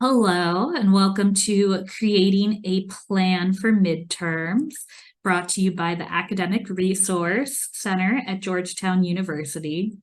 Hello, and welcome to Creating a Plan for Midterms, brought to you by the Academic Resource Center at Georgetown University.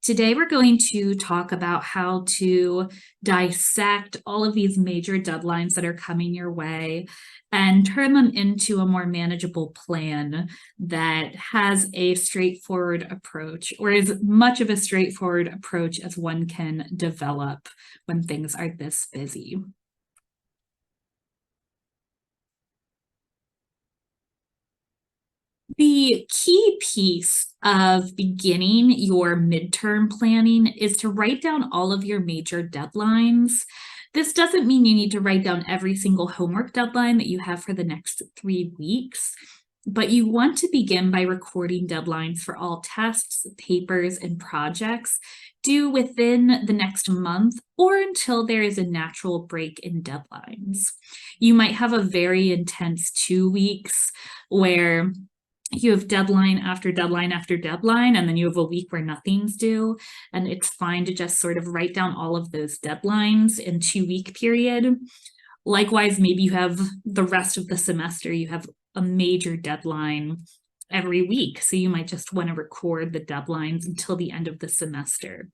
Today, we're going to talk about how to dissect all of these major deadlines that are coming your way and turn them into a more manageable plan that has a straightforward approach, or as much of a straightforward approach as one can develop when things are this busy. The key piece of beginning your midterm planning is to write down all of your major deadlines. This doesn't mean you need to write down every single homework deadline that you have for the next 3 weeks, but you want to begin by recording deadlines for all tests, papers, and projects due within the next month or until there is a natural break in deadlines. You might have a very intense 2 weeks where you have deadline after deadline after deadline, and then you have a week where nothing's due. And it's fine to just sort of write down all of those deadlines in 2 week period. Likewise, maybe you have the rest of the semester, you have a major deadline every week. So you might just want to record the deadlines until the end of the semester.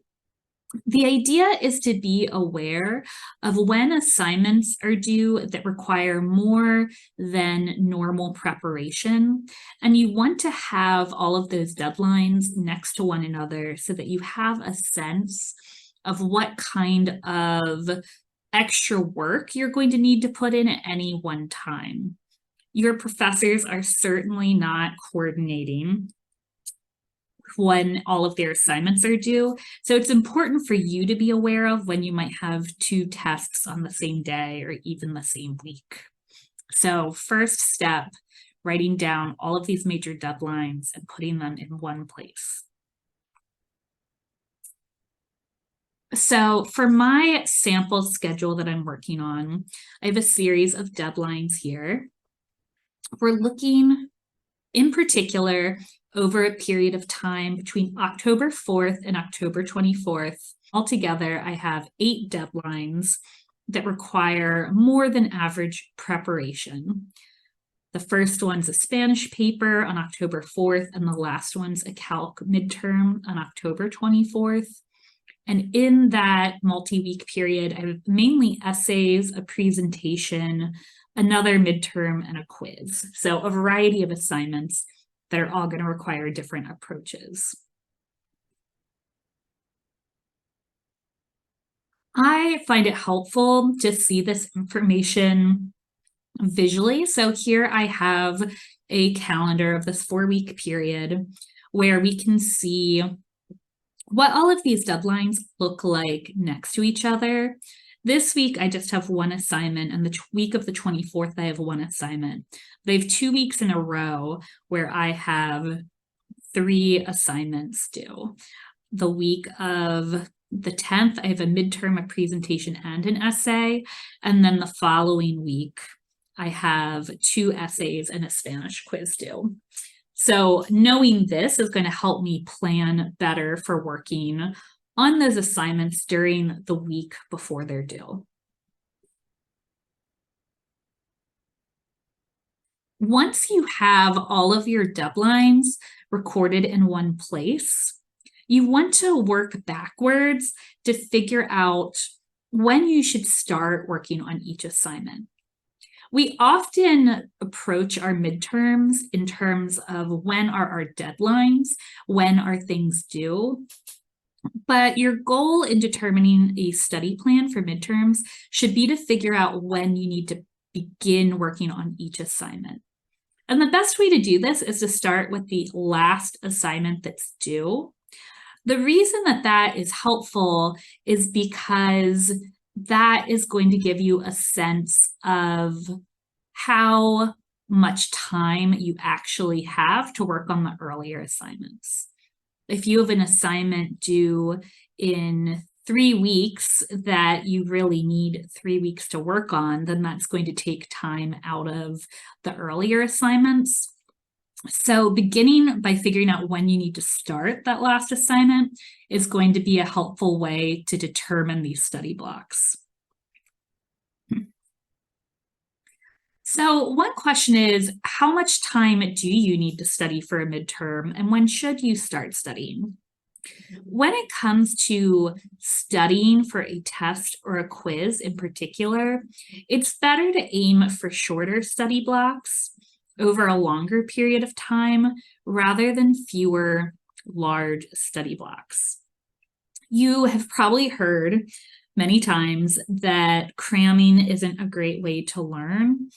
The idea is to be aware of when assignments are due that require more than normal preparation, and you want to have all of those deadlines next to one another so that you have a sense of what kind of extra work you're going to need to put in at any one time. Your professors are certainly not coordinating when all of their assignments are due. So it's important for you to be aware of when you might have 2 tests on the same day or even the same week. So first step, writing down all of these major deadlines and putting them in one place. So for my sample schedule that I'm working on, I have a series of deadlines here. We're looking in particular over a period of time between October 4th and October 24th. Altogether, I have 8 deadlines that require more than average preparation. The first one's a Spanish paper on October 4th, and the last one's a calc midterm on October 24th. And in that multi-week period, I have mainly essays, a presentation, another midterm, and a quiz. So a variety of assignments that are all going to require different approaches. I find it helpful to see this information visually. So here I have a calendar of this 4-week period where we can see what all of these deadlines look like next to each other. This week, I just have one assignment, and the week of the 24th, I have one assignment. But I have 2 weeks in a row where I have 3 assignments due. The week of the 10th, I have a midterm, a presentation, and an essay. And then the following week, I have 2 essays and a Spanish quiz due. So knowing this is going to help me plan better for working on those assignments during the week before they're due. Once you have all of your deadlines recorded in one place, you want to work backwards to figure out when you should start working on each assignment. We often approach our midterms in terms of when are our deadlines, when are things due. But your goal in determining a study plan for midterms should be to figure out when you need to begin working on each assignment. And the best way to do this is to start with the last assignment that's due. The reason that that is helpful is because that is going to give you a sense of how much time you actually have to work on the earlier assignments. If you have an assignment due in 3 weeks that you really need 3 weeks to work on, then that's going to take time out of the earlier assignments. So beginning by figuring out when you need to start that last assignment is going to be a helpful way to determine these study blocks. So one question is, how much time do you need to study for a midterm, and when should you start studying? When it comes to studying for a test or a quiz in particular, it's better to aim for shorter study blocks over a longer period of time rather than fewer large study blocks. You have probably heard many times that cramming isn't a great way to learn.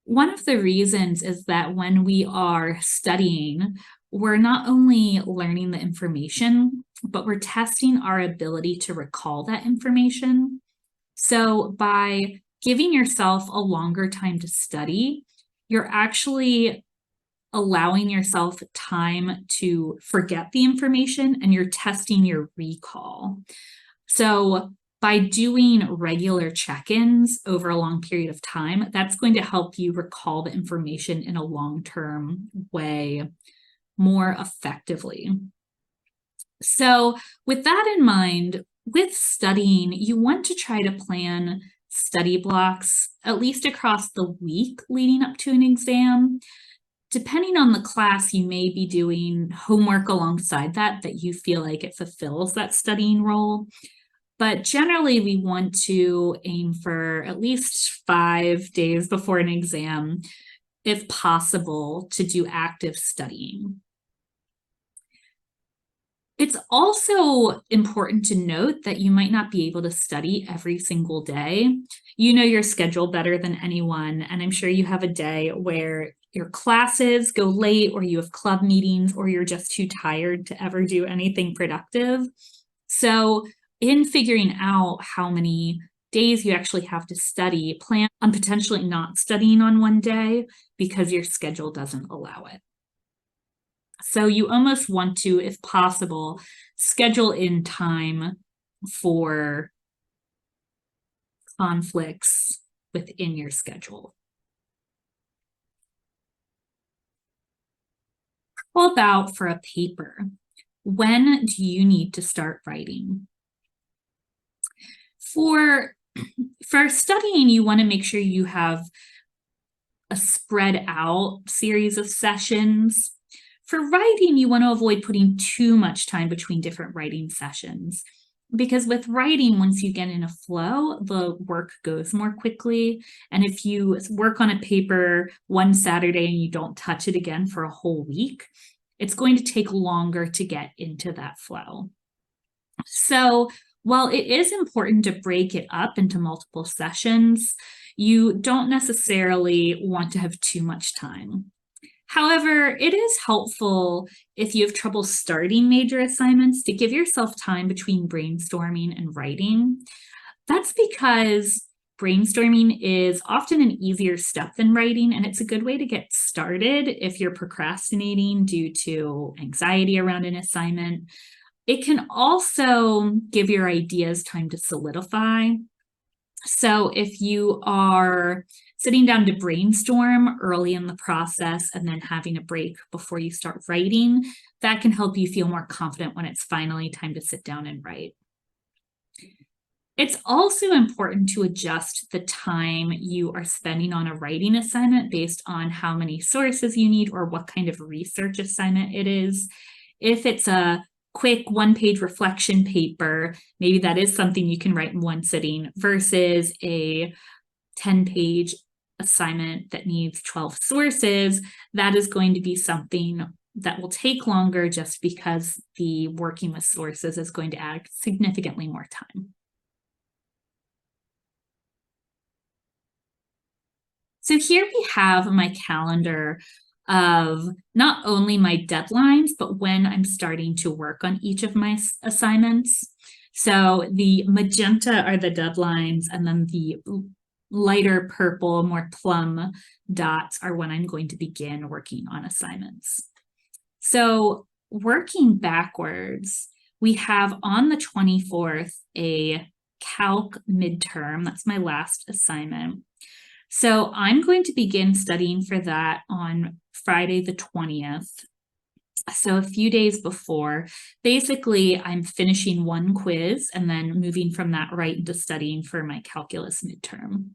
One of the reasons is that when we are studying, we're not only learning the information, but we're testing our ability to recall that information. So by giving yourself a longer time to study, you're actually allowing yourself time to forget the information and you're testing your recall. So by doing regular check-ins over a long period of time, that's going to help you recall the information in a long-term way more effectively. So with that in mind, with studying, you want to try to plan study blocks at least across the week leading up to an exam. Depending on the class, you may be doing homework alongside that you feel like it fulfills that studying role. But generally, we want to aim for at least 5 days before an exam, if possible, to do active studying. It's also important to note that you might not be able to study every single day. You know your schedule better than anyone, and I'm sure you have a day where your classes go late, or you have club meetings, or you're just too tired to ever do anything productive. So in figuring out how many days you actually have to study, plan on potentially not studying on one day because your schedule doesn't allow it. So you almost want to, if possible, schedule in time for conflicts within your schedule. How about for a paper? When do you need to start writing? For studying, you want to make sure you have a spread out series of sessions. For writing, you want to avoid putting too much time between different writing sessions, because with writing, once you get in a flow, the work goes more quickly. And if you work on a paper one Saturday and you don't touch it again for a whole week, it's going to take longer to get into that flow. So while it is important to break it up into multiple sessions, you don't necessarily want to have too much time. However, it is helpful if you have trouble starting major assignments to give yourself time between brainstorming and writing. That's because brainstorming is often an easier step than writing, and it's a good way to get started if you're procrastinating due to anxiety around an assignment. It can also give your ideas time to solidify. So if you are sitting down to brainstorm early in the process and then having a break before you start writing, that can help you feel more confident when it's finally time to sit down and write. It's also important to adjust the time you are spending on a writing assignment based on how many sources you need or what kind of research assignment it is. If it's a quick one-page reflection paper, maybe that is something you can write in one sitting versus a 10-page assignment that needs 12 sources. That is going to be something that will take longer just because the working with sources is going to add significantly more time. So here we have my calendar of not only my deadlines, but when I'm starting to work on each of my assignments. So the magenta are the deadlines, and then the lighter purple, more plum dots are when I'm going to begin working on assignments. So working backwards, we have on the 24th a calc midterm. That's my last assignment. So I'm going to begin studying for that on Friday the 20th. So a few days before. Basically, I'm finishing one quiz and then moving from that right into studying for my calculus midterm.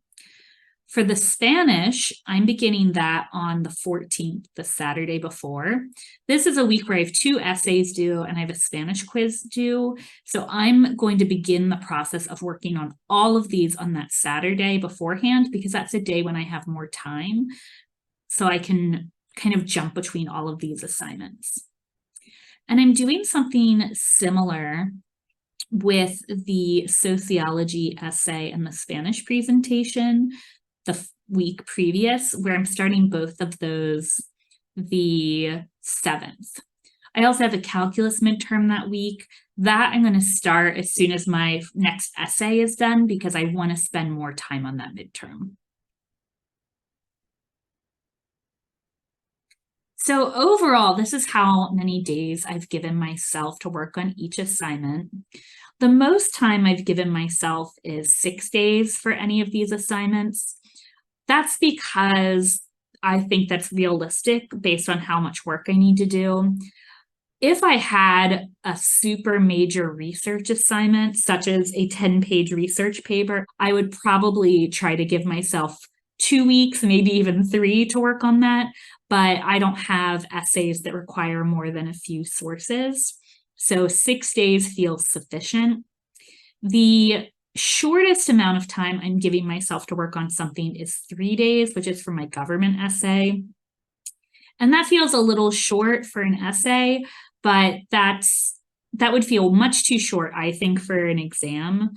For the Spanish, I'm beginning that on the 14th, the Saturday before. This is a week where I have 2 essays due and I have a Spanish quiz due. So I'm going to begin the process of working on all of these on that Saturday beforehand, because that's a day when I have more time. So I can kind of jump between all of these assignments. And I'm doing something similar with the sociology essay and the Spanish presentation the week previous, where I'm starting both of those the 7th. I also have a calculus midterm that week. That I'm going to start as soon as my next essay is done, because I want to spend more time on that midterm. So overall, this is how many days I've given myself to work on each assignment. The most time I've given myself is 6 days for any of these assignments. That's because I think that's realistic based on how much work I need to do. If I had a super major research assignment, such as a 10-page research paper, I would probably try to give myself 2 weeks, maybe even 3 to work on that. But I don't have essays that require more than a few sources. So 6 days feels sufficient. The shortest amount of time I'm giving myself to work on something is 3 days, which is for my government essay. And that feels a little short for an essay, but that would feel much too short, I think, for an exam.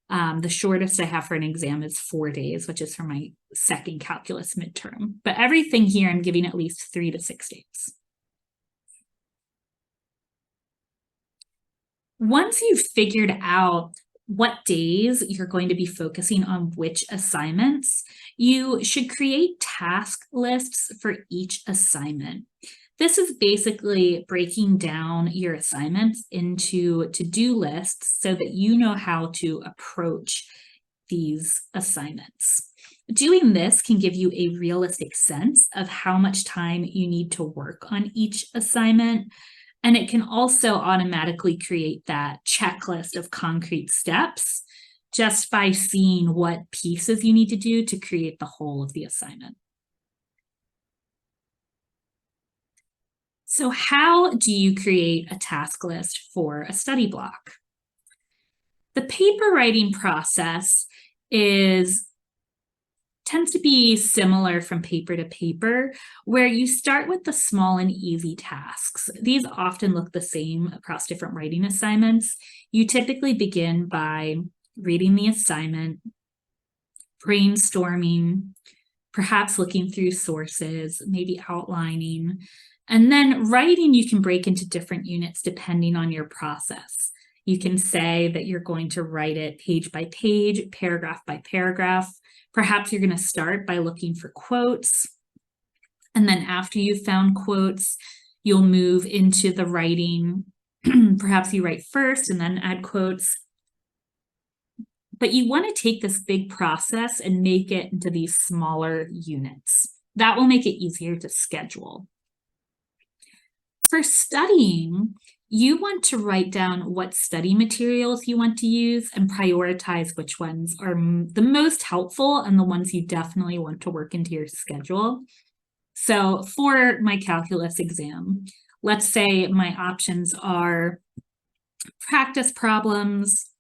The shortest I have for an exam is 4 days, which is for my second calculus midterm. But everything here, I'm giving at least 3 to 6 days. Once you've figured out what days you're going to be focusing on which assignments, you should create task lists for each assignment. This is basically breaking down your assignments into to-do lists so that you know how to approach these assignments. Doing this can give you a realistic sense of how much time you need to work on each assignment. And it can also automatically create that checklist of concrete steps just by seeing what pieces you need to do to create the whole of the assignment. So how do you create a task list for a study block? The paper writing process tends to be similar from paper to paper, where you start with the small and easy tasks. These often look the same across different writing assignments. You typically begin by reading the assignment, brainstorming, perhaps looking through sources, maybe outlining, and then writing you can break into different units depending on your process. You can say that you're going to write it page by page, paragraph by paragraph. Perhaps you're going to start by looking for quotes. And then after you've found quotes, you'll move into the writing. Perhaps you write first and then add quotes. But you want to take this big process and make it into these smaller units. That will make it easier to schedule. For studying, you want to write down what study materials you want to use and prioritize which ones are the most helpful and the ones you definitely want to work into your schedule. So for my calculus exam, let's say my options are practice problems,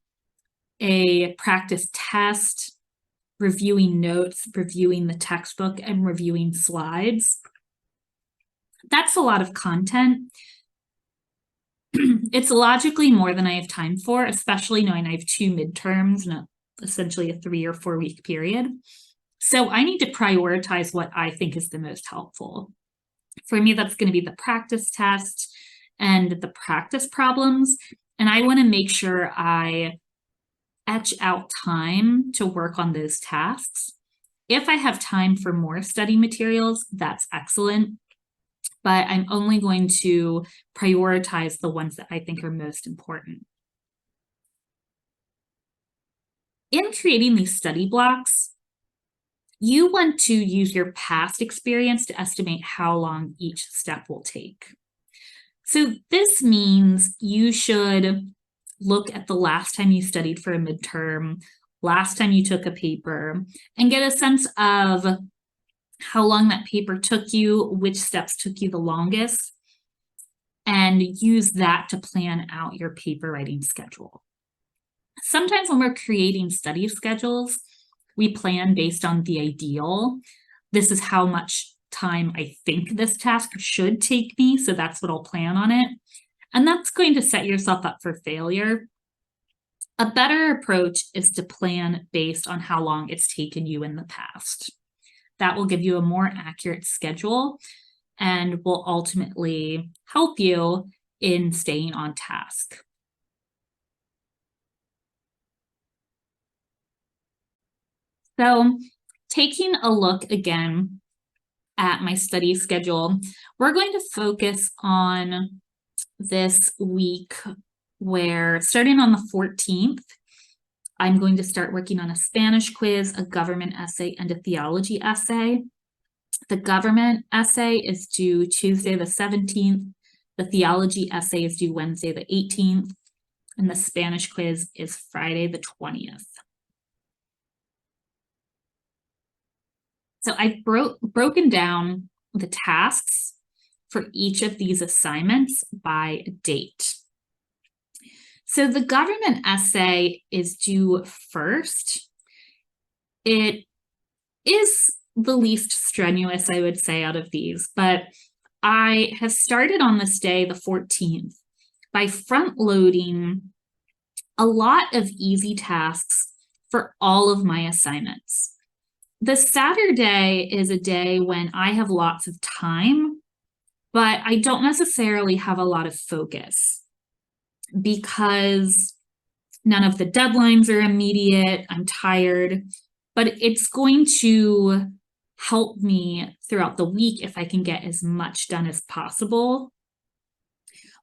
a practice test, reviewing notes, reviewing the textbook, and reviewing slides. That's a lot of content. It's logically more than I have time for, especially knowing I have 2 midterms and essentially a 3 or 4 week period. So I need to prioritize what I think is the most helpful. For me, that's going to be the practice test and the practice problems. And I want to make sure I etch out time to work on those tasks. If I have time for more study materials, that's excellent. But I'm only going to prioritize the ones that I think are most important. In creating these study blocks, you want to use your past experience to estimate how long each step will take. So this means you should look at the last time you studied for a midterm, last time you took a paper, and get a sense of how long that paper took you, which steps took you the longest, and use that to plan out your paper writing schedule. Sometimes when we're creating study schedules, we plan based on the ideal. This is how much time I think this task should take me, so that's what I'll plan on it. And that's going to set yourself up for failure. A better approach is to plan based on how long it's taken you in the past. That will give you a more accurate schedule and will ultimately help you in staying on task. So, taking a look again at my study schedule, we're going to focus on this week where, starting on the 14th, I'm going to start working on a Spanish quiz, a government essay, and a theology essay. The government essay is due Tuesday the 17th. The theology essay is due Wednesday the 18th. And the Spanish quiz is Friday the 20th. So I've broken down the tasks for each of these assignments by date. So the government essay is due first. It is the least strenuous, I would say, out of these, but I have started on this day, the 14th, by front-loading a lot of easy tasks for all of my assignments. The Saturday is a day when I have lots of time, but I don't necessarily have a lot of focus because none of the deadlines are immediate. I'm tired, but it's going to help me throughout the week if I can get as much done as possible.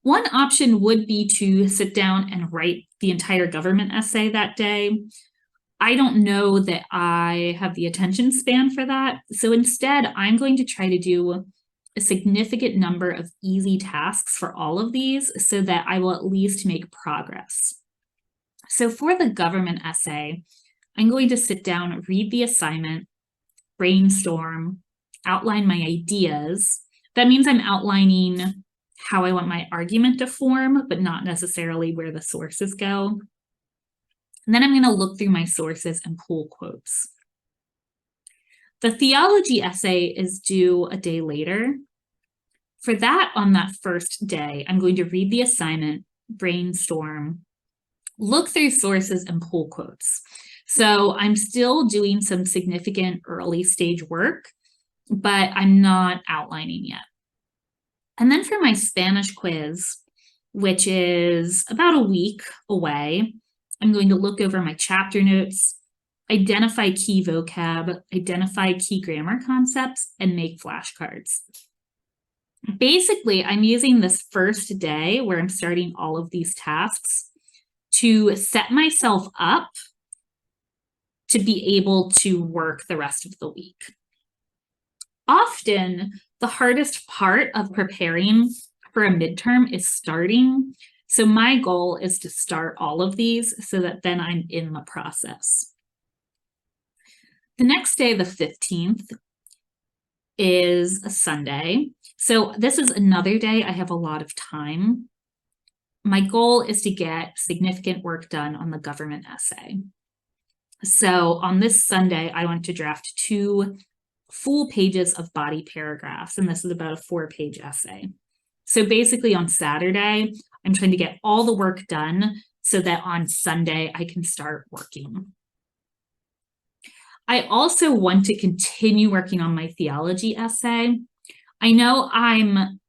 One option would be to sit down and write the entire government essay that day. I don't know that I have the attention span for that. So instead, I'm going to try to do a significant number of easy tasks for all of these so that I will at least make progress. So for the government essay, I'm going to sit down, read the assignment, brainstorm, outline my ideas. That means I'm outlining how I want my argument to form, but not necessarily where the sources go. And then I'm going to look through my sources and pull quotes. The theology essay is due a day later. For that, on that first day, I'm going to read the assignment, brainstorm, look through sources, and pull quotes. So I'm still doing some significant early stage work, but I'm not outlining yet. And then for my Spanish quiz, which is about a week away, I'm going to look over my chapter notes, identify key vocab, identify key grammar concepts, and make flashcards. Basically, I'm using this first day where I'm starting all of these tasks to set myself up to be able to work the rest of the week. Often, the hardest part of preparing for a midterm is starting. So my goal is to start all of these so that then I'm in the process. The next day, the 15th, is a Sunday. So this is another day I have a lot of time. My goal is to get significant work done on the government essay. So on this Sunday, I want to draft 2 full pages of body paragraphs, and this is about a 4-page essay. So basically on Saturday, I'm trying to get all the work done so that on Sunday I can start working. I also want to continue working on my theology essay. I know I'm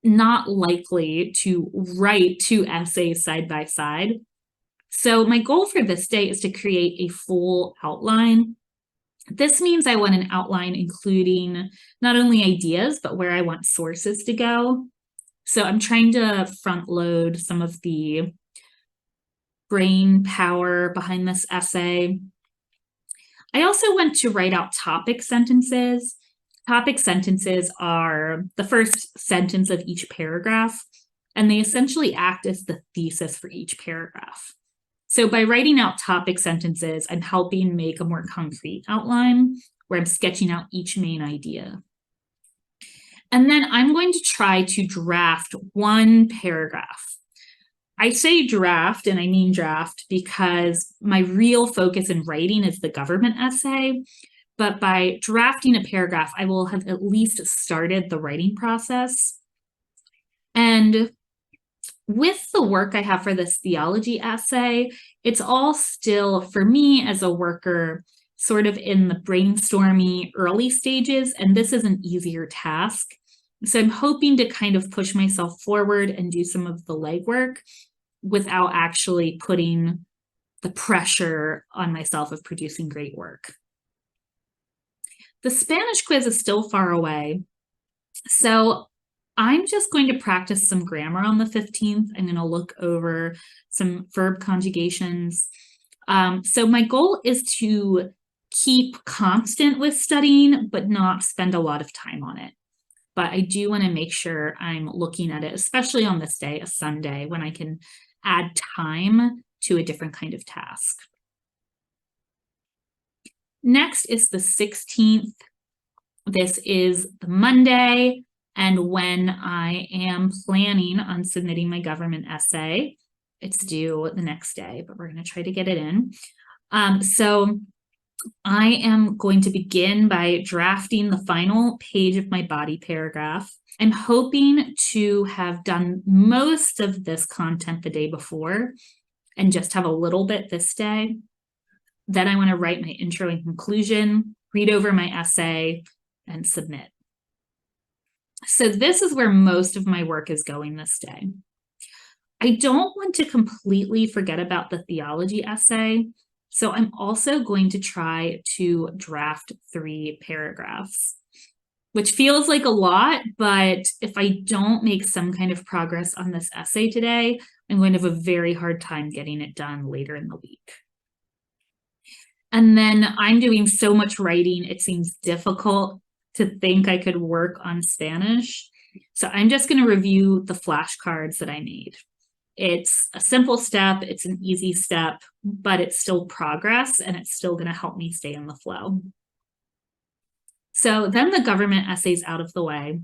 not likely to write 2 essays side by side. So my goal for this day is to create a full outline. This means I want an outline including not only ideas, but where I want sources to go. So I'm trying to front load some of the brain power behind this essay. I also want to write out topic sentences. Topic sentences are the first sentence of each paragraph, and they essentially act as the thesis for each paragraph. So by writing out topic sentences, I'm helping make a more concrete outline where I'm sketching out each main idea. And then I'm going to try to draft one paragraph. I say draft, and I mean draft because my real focus in writing is the government essay. But by drafting a paragraph, I will have at least started the writing process. And with the work I have for this theology essay, it's all still, for me as a worker, sort of in the brainstormy early stages, and this is an easier task. So I'm hoping to kind of push myself forward and do some of the legwork without actually putting the pressure on myself of producing great work. The Spanish quiz is still far away, so I'm just going to practice some grammar on the 15th. I'm going to look over some verb conjugations. So my goal is to keep constant with studying, but not spend a lot of time on it. But I do want to make sure I'm looking at it, especially on this day, a Sunday, when I can add time to a different kind of task. Next is the 16th. This is the Monday, and when I am planning on submitting my government essay, it's due the next day, but we're going to try to get it in. So I am going to begin by drafting the final page of my body paragraph. I'm hoping to have done most of this content the day before and just have a little bit this day. Then I want to write my intro and conclusion, read over my essay, and submit. So this is where most of my work is going this day. I don't want to completely forget about the theology essay, so I'm also going to try to draft 3 paragraphs, which feels like a lot, but if I don't make some kind of progress on this essay today, I'm going to have a very hard time getting it done later in the week. And then I'm doing so much writing, it seems difficult to think I could work on Spanish. So I'm just going to review the flashcards that I made. It's a simple step, it's an easy step, but it's still progress and it's still going to help me stay in the flow. So then the government essay's out of the way.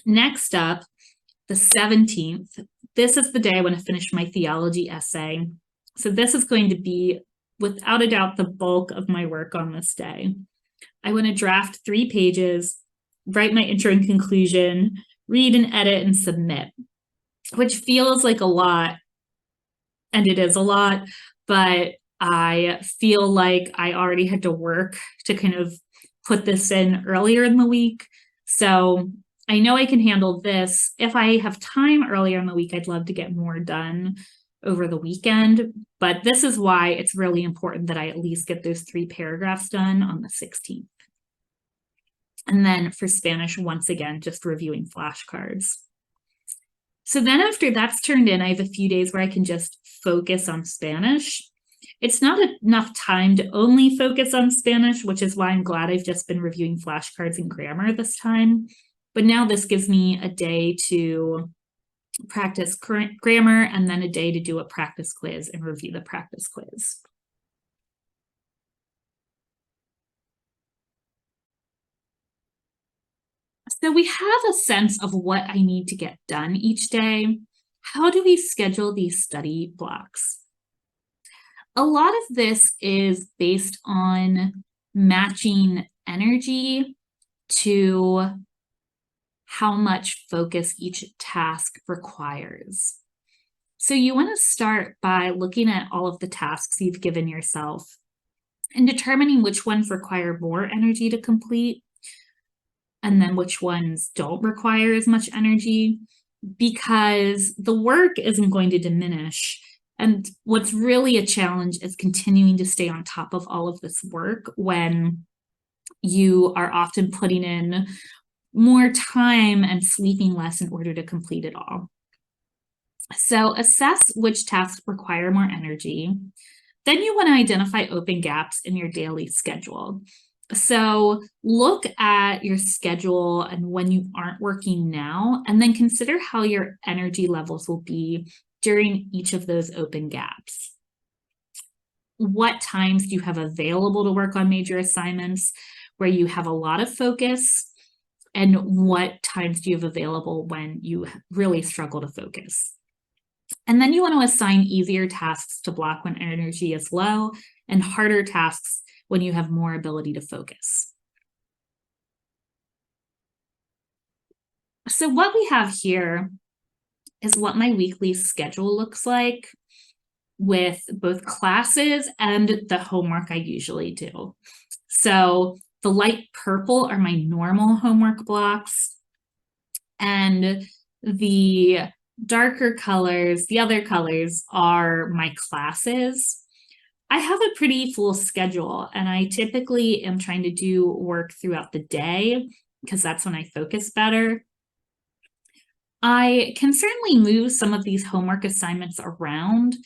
Next up, the 17th, this is the day I want to finish my theology essay. So this is going to be, without a doubt, the bulk of my work on this day. I want to draft 3 pages, write my intro and conclusion, read and edit and submit, which feels like a lot, and it is a lot, but I feel like I already had to work to kind of put this in earlier in the week. So I know I can handle this. If I have time earlier in the week, I'd love to get more done over the weekend, but this is why it's really important that I at least get those 3 paragraphs done on the 16th. And then for Spanish, once again, just reviewing flashcards. So then after that's turned in, I have a few days where I can just focus on Spanish. It's not enough time to only focus on Spanish, which is why I'm glad I've just been reviewing flashcards and grammar this time. But now this gives me a day to practice current grammar and then a day to do a practice quiz and review the practice quiz. So we have a sense of what I need to get done each day. How do we schedule these study blocks? A lot of this is based on matching energy to how much focus each task requires. So you want to start by looking at all of the tasks you've given yourself and determining which ones require more energy to complete and then which ones don't require as much energy, because the work isn't going to diminish. And what's really a challenge is continuing to stay on top of all of this work when you are often putting in more time and sleeping less in order to complete it all. So assess which tasks require more energy. Then you want to identify open gaps in your daily schedule. So look at your schedule and when you aren't working now, and then consider how your energy levels will be during each of those open gaps. what times do you have available to work on major assignments where you have a lot of focus, and what times do you have available when you really struggle to focus. And then you want to assign easier tasks to block when energy is low and harder tasks when you have more ability to focus. So what we have here is what my weekly schedule looks like with both classes and the homework I usually do. So the light purple are my normal homework blocks, and the darker colors, the other colors, are my classes. I have a pretty full schedule, and I typically am trying to do work throughout the day because that's when I focus better. I can certainly move some of these homework assignments around,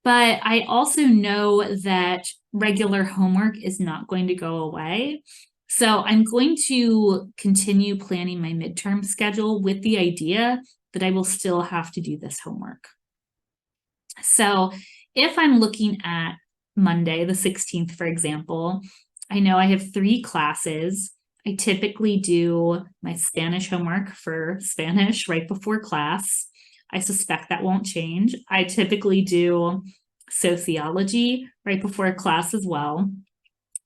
but I also know that regular homework is not going to go away. So I'm going to continue planning my midterm schedule with the idea that I will still have to do this homework. So if I'm looking at Monday, the 16th, for example, I know I have 3 classes. I typically do my Spanish homework for Spanish right before class. I suspect that won't change. I typically do sociology right before class as well.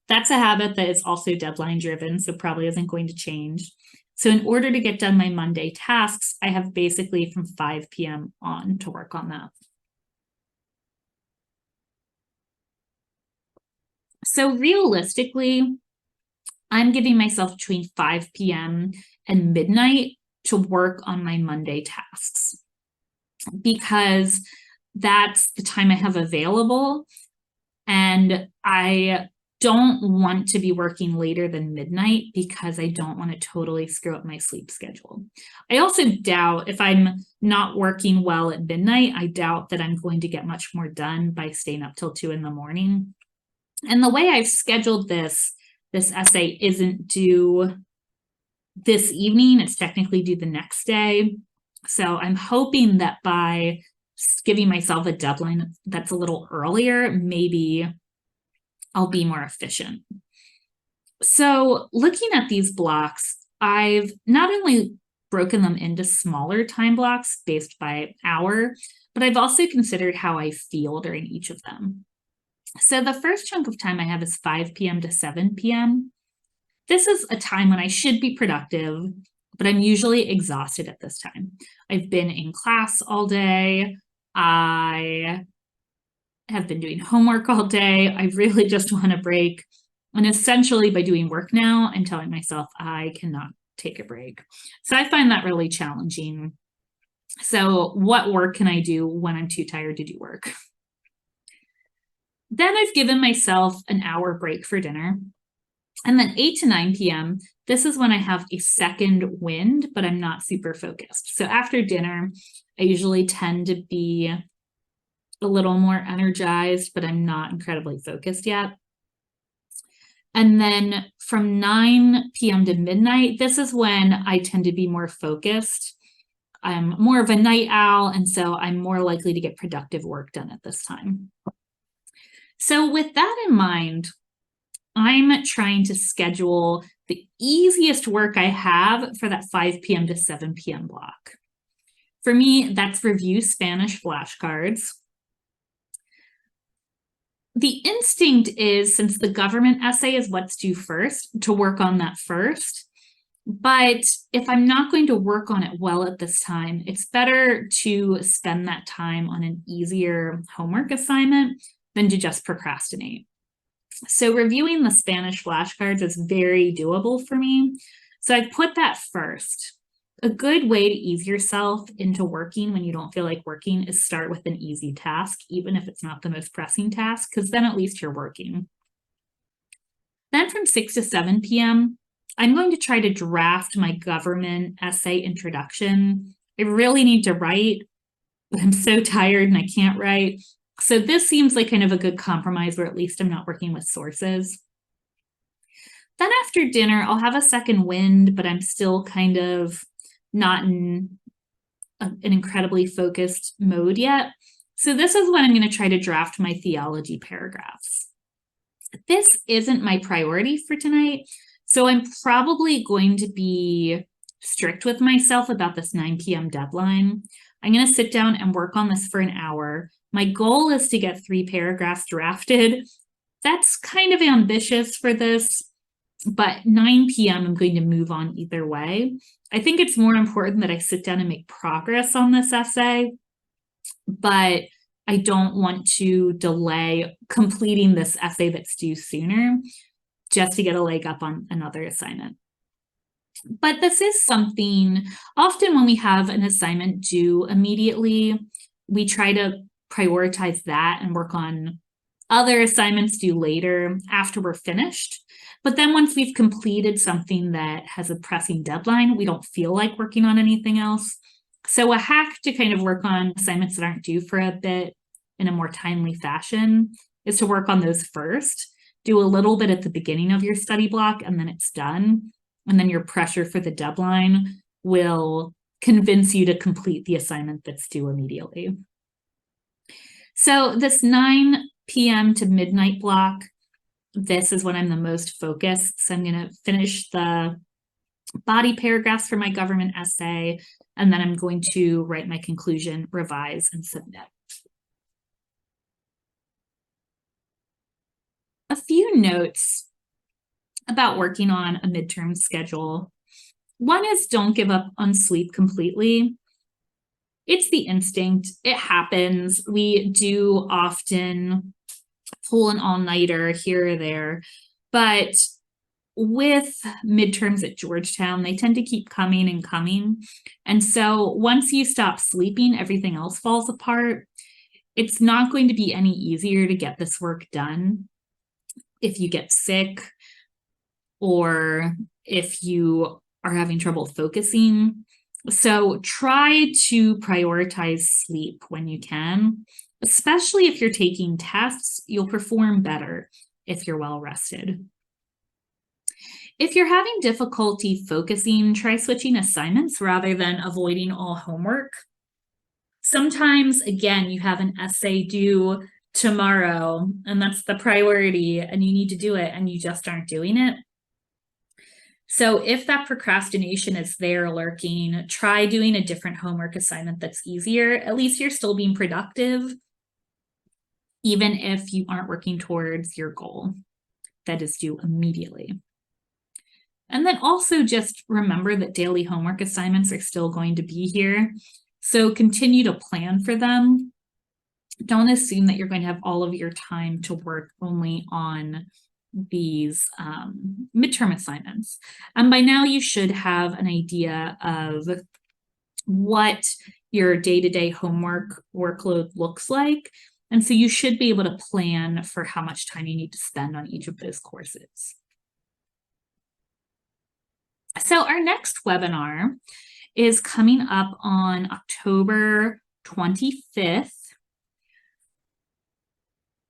That's a habit that is also deadline driven, so probably isn't going to change. So in order to get done my Monday tasks, I have basically from 5 p.m. on to work on that. So realistically, I'm giving myself between 5 p.m. and midnight to work on my Monday tasks because that's the time I have available, and I don't want to be working later than midnight because I don't want to totally screw up my sleep schedule. I also doubt, if I'm not working well at midnight, I doubt that I'm going to get much more done by staying up till 2 in the morning. And the way I've scheduled this essay isn't due this evening, it's technically due the next day. So I'm hoping that by giving myself a deadline that's a little earlier, maybe I'll be more efficient. So looking at these blocks, I've not only broken them into smaller time blocks based by hour, but I've also considered how I feel during each of them. So the first chunk of time I have is 5 p.m. to 7 p.m. This is a time when I should be productive, but I'm usually exhausted at this time. I've been in class all day. I have been doing homework all day. I really just want a break. And essentially by doing work now, I'm telling myself I cannot take a break. So I find that really challenging. So what work can I do when I'm too tired to do work? Then I've given myself an hour break for dinner. And then 8 to 9 p.m., this is when I have a second wind, but I'm not super focused. So after dinner, I usually tend to be a little more energized, but I'm not incredibly focused yet. And then from 9 p.m. to midnight, this is when I tend to be more focused. I'm more of a night owl, and so I'm more likely to get productive work done at this time. So with that in mind, I'm trying to schedule the easiest work I have for that 5 p.m. to 7 p.m. block. For me, that's review Spanish flashcards. The instinct is, since the government essay is what's due first, to work on that first. But if I'm not going to work on it well at this time, it's better to spend that time on an easier homework assignment than to just procrastinate. So reviewing the Spanish flashcards is very doable for me. So I've put that first. A good way to ease yourself into working when you don't feel like working is start with an easy task, even if it's not the most pressing task, because then at least you're working. Then from 6 to 7 p.m., I'm going to try to draft my government essay introduction. I really need to write, but I'm so tired and I can't write. So this seems like kind of a good compromise where at least I'm not working with sources. Then after dinner, I'll have a second wind, but I'm still kind of not in an incredibly focused mode yet. So this is when I'm going to try to draft my theology paragraphs. This isn't my priority for tonight, so I'm probably going to be strict with myself about this 9 p.m. deadline. I'm going to sit down and work on this for an hour. My goal is to get 3 paragraphs drafted. That's kind of ambitious for this, but 9 p.m. I'm going to move on either way. I think it's more important that I sit down and make progress on this essay, but I don't want to delay completing this essay that's due sooner just to get a leg up on another assignment. But this is something, often when we have an assignment due immediately, we try to prioritize that and work on other assignments due later after we're finished. But then once we've completed something that has a pressing deadline, we don't feel like working on anything else. So a hack to kind of work on assignments that aren't due for a bit in a more timely fashion is to work on those first. Do a little bit at the beginning of your study block and then it's done. And then your pressure for the deadline will convince you to complete the assignment that's due immediately. So this 9 p.m. to midnight block, this is when I'm the most focused. So I'm going to finish the body paragraphs for my government essay, and then I'm going to write my conclusion, revise, and submit. A few notes about working on a midterm schedule. One is don't give up on sleep completely. It's the instinct. It happens. We do often pull an all-nighter here or there, but with midterms at Georgetown, they tend to keep coming and coming. And so once you stop sleeping, everything else falls apart. It's not going to be any easier to get this work done if you get sick or if you are having trouble focusing. So try to prioritize sleep when you can, especially if you're taking tests. You'll perform better if you're well rested. If you're having difficulty focusing, try switching assignments rather than avoiding all homework. Sometimes, again, you have an essay due tomorrow, and that's the priority, and you need to do it, and you just aren't doing it. So if that procrastination is there lurking, try doing a different homework assignment that's easier. At least you're still being productive, even if you aren't working towards your goal that is due immediately. And then also just remember that daily homework assignments are still going to be here. So continue to plan for them. Don't assume that you're going to have all of your time to work only on these midterm assignments. And by now you should have an idea of what your day-to-day homework workload looks like. And so you should be able to plan for how much time you need to spend on each of those courses. So our next webinar is coming up on October 25th.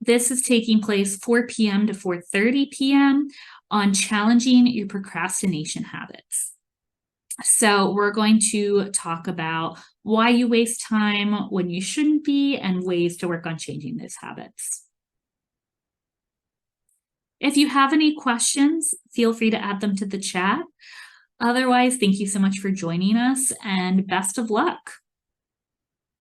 This is taking place 4 p.m. to 4:30 p.m. on challenging your procrastination habits. So we're going to talk about why you waste time when you shouldn't be and ways to work on changing those habits. If you have any questions, feel free to add them to the chat. Otherwise, thank you so much for joining us and best of luck.